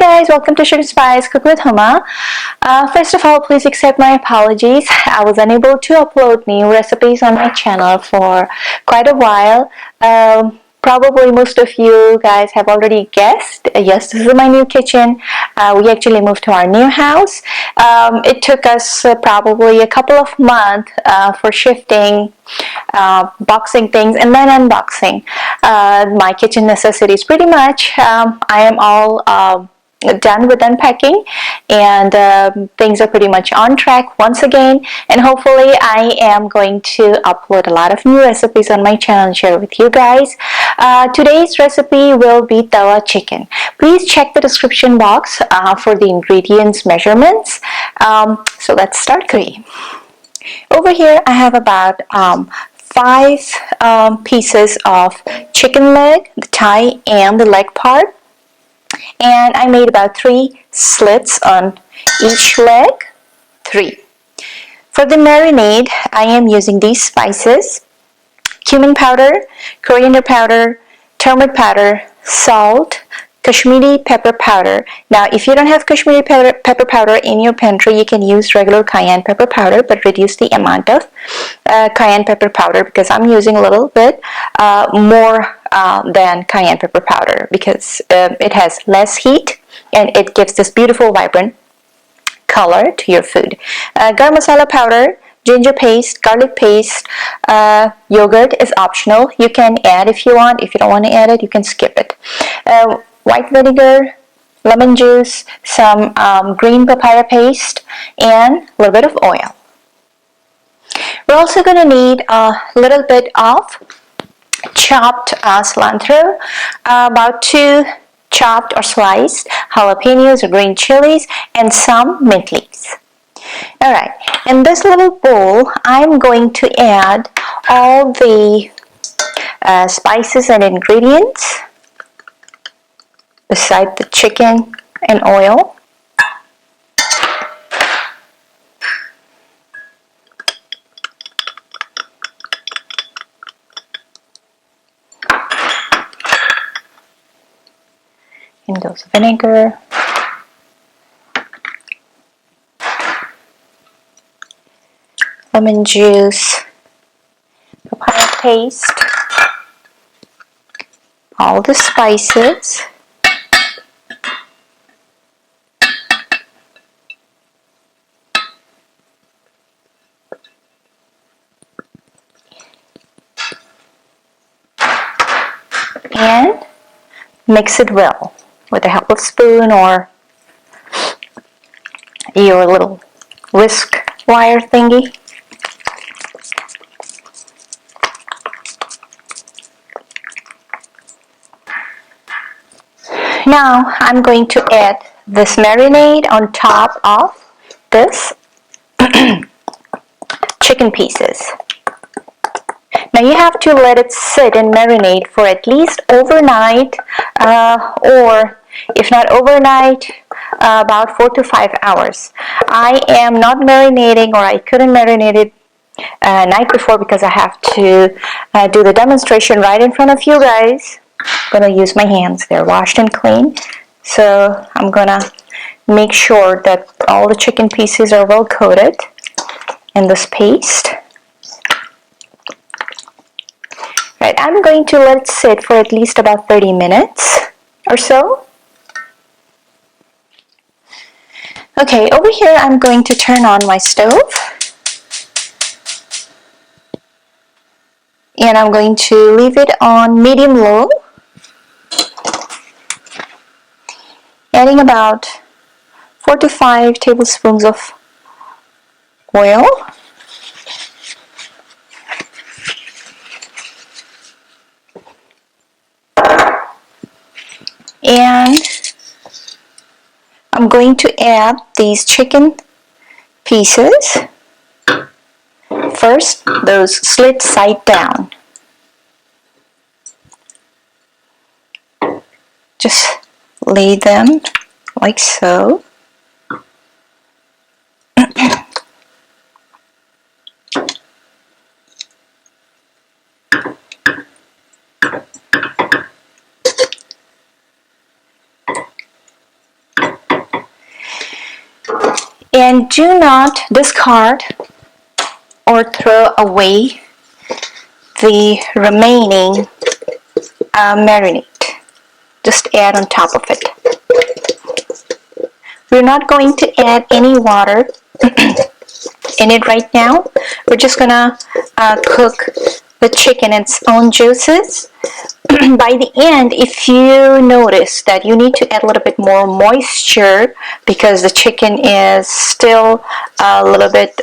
guys, welcome to Sugar Spice Cook with Huma. First of all, please accept my apologies. I was unable to upload new recipes on my channel for quite a while. Probably most of you guys have already guessed. Yes, this is my new kitchen. We actually moved to our new house. It took us probably a couple of months for shifting, boxing things, and then unboxing my kitchen necessities. Pretty much, I am all done with unpacking, and things are pretty much on track once again, and hopefully I am going to upload a lot of new recipes on my channel and share with you guys. Today's recipe will be Tawa Chicken. Please check the description box for the ingredients measurements. So let's start cooking. Over here I have about 5 pieces of chicken leg, the thigh and the leg part. And I made about 3 slits on each leg, 3. For the marinade, I am using these spices: cumin powder, coriander powder, turmeric powder, salt, Kashmiri pepper powder. Now, if you don't have Kashmiri pepper powder in your pantry, you can use regular cayenne pepper powder, but reduce the amount of cayenne pepper powder, because I'm using a little bit more than cayenne pepper powder, because it has less heat and it gives this beautiful vibrant color to your food. Garam masala powder, ginger paste, garlic paste, yogurt is optional. You can add if you want. If you don't want to add it, you can skip it. White vinegar, lemon juice, some green papaya paste, and a little bit of oil. We're also going to need a little bit of chopped cilantro, about 2 chopped or sliced jalapenos or green chilies, and some mint leaves. Alright, in this little bowl, I'm going to add all the spices and ingredients beside the chicken and oil. And goes vinegar, lemon juice, papaya paste, all the spices, and mix it well with the help of spoon or your little whisk wire thingy. Now I'm going to add this marinade on top of this chicken pieces. Now you have to let it sit and marinate for at least overnight, or if not overnight, about 4 to 5 hours. I am not marinating, or I couldn't marinate it night before, because I have to do the demonstration right in front of you guys. I'm going to use my hands. They're washed and clean. So I'm going to make sure that all the chicken pieces are well coated in this paste. Right, I'm going to let it sit for at least about 30 minutes or so. Okay, over here I'm going to turn on my stove. And I'm going to leave it on medium-low. Adding about 4 to 5 tablespoons of oil. And I'm going to add these chicken pieces. First, those slit side down. Just lay them like so. And do not discard or throw away the remaining marinade. Just add on top of it. We're not going to add any water in it right now. We're just gonna cook the chicken in its own juices. By the end, if you notice that you need to add a little bit more moisture because the chicken is still a little bit,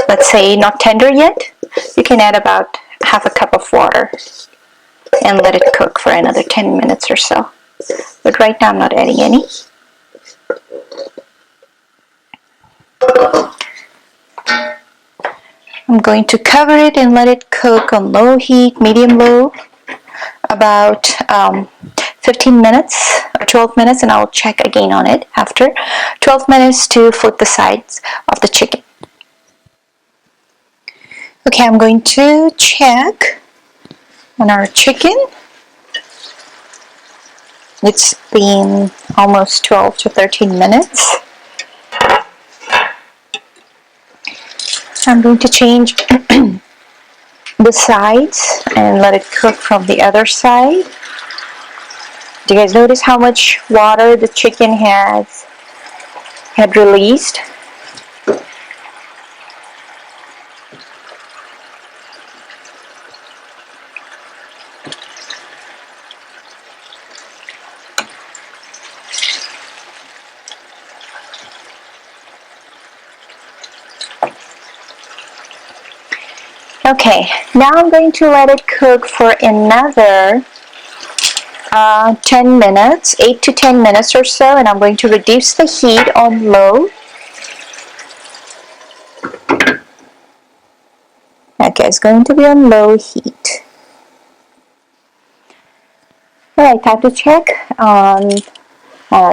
let's say, not tender yet, you can add about half a cup of water and let it cook for another 10 minutes or so. But right now I'm not adding any. I'm going to cover it and let it cook on low heat, medium low, about 15 minutes or 12 minutes, and I'll check again on it after 12 minutes to flip the sides of the chicken. Okay, I'm going to check on our chicken. It's been almost 12 to 13 minutes. I'm going to change the sides and let it cook from the other side. Do you guys notice how much water the chicken had released? Okay, now I'm going to let it cook for another 10 minutes, 8 to 10 minutes or so, and I'm going to reduce the heat on low. Okay, it's going to be on low heat. Alright, time to check on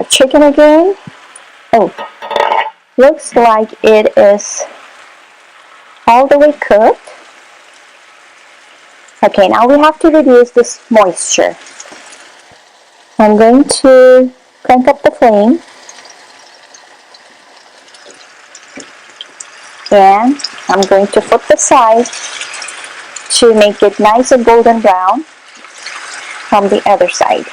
chicken again. Oh, looks like it is all the way cooked. Okay, now we have to reduce this moisture. I'm going to crank up the flame and I'm going to flip the side to make it nice and golden brown from the other side.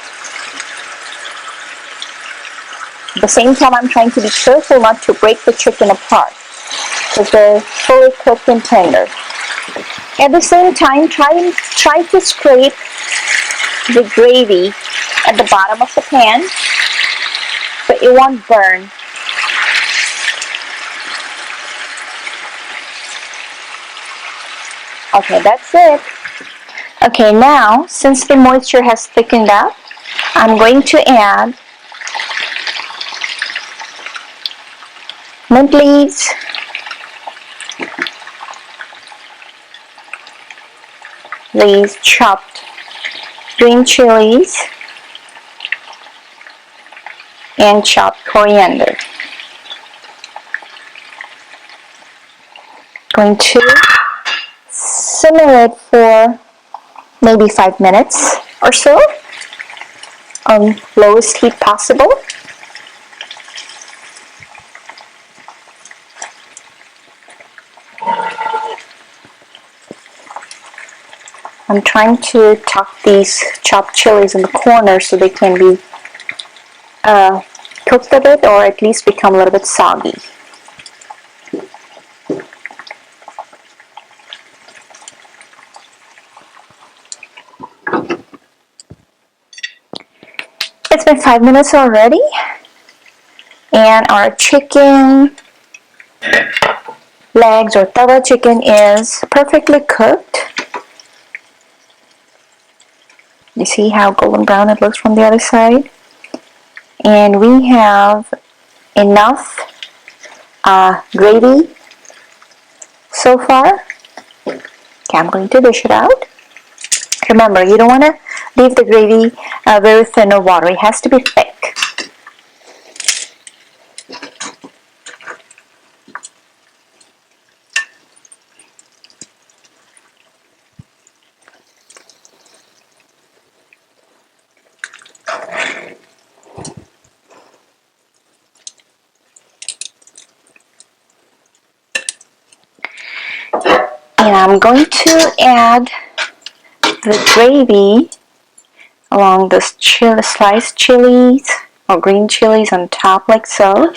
At the same time, I'm trying to be careful not to break the chicken apart because they're fully cooked and tender. At the same time, try to scrape the gravy at the bottom of the pan so it won't burn. Okay, that's it. Okay, now since the moisture has thickened up, I'm going to add mint leaves, these chopped green chilies, and chopped coriander. Going to simmer it for maybe 5 minutes or so on lowest heat possible. I'm trying to tuck these chopped chilies in the corner so they can be cooked a bit or at least become a little bit soggy. It's been 5 minutes already and our chicken legs or Tawa chicken is perfectly cooked. You see how golden brown it looks from the other side? And we have enough gravy so far. Okay, I'm going to dish it out. Remember, you don't want to leave the gravy very thin or watery. It has to be thick. And I'm going to add the gravy along this sliced chilies or green chilies on top like so.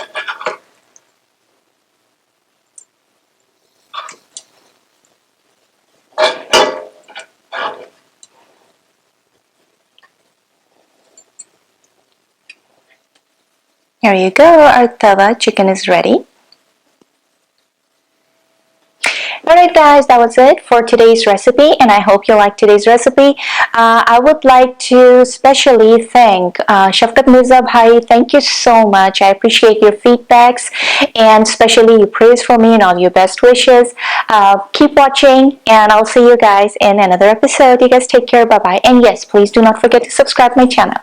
There you go, our Tawa chicken is ready. Alright guys, that was it for today's recipe, and I hope you liked today's recipe. I would like to especially thank Shafkat Mirza Bhai. Thank you so much. I appreciate your feedbacks and especially your praise for me and all your best wishes. Keep watching, and I'll see you guys in another episode. You guys take care. Bye bye. And yes, please do not forget to subscribe my channel.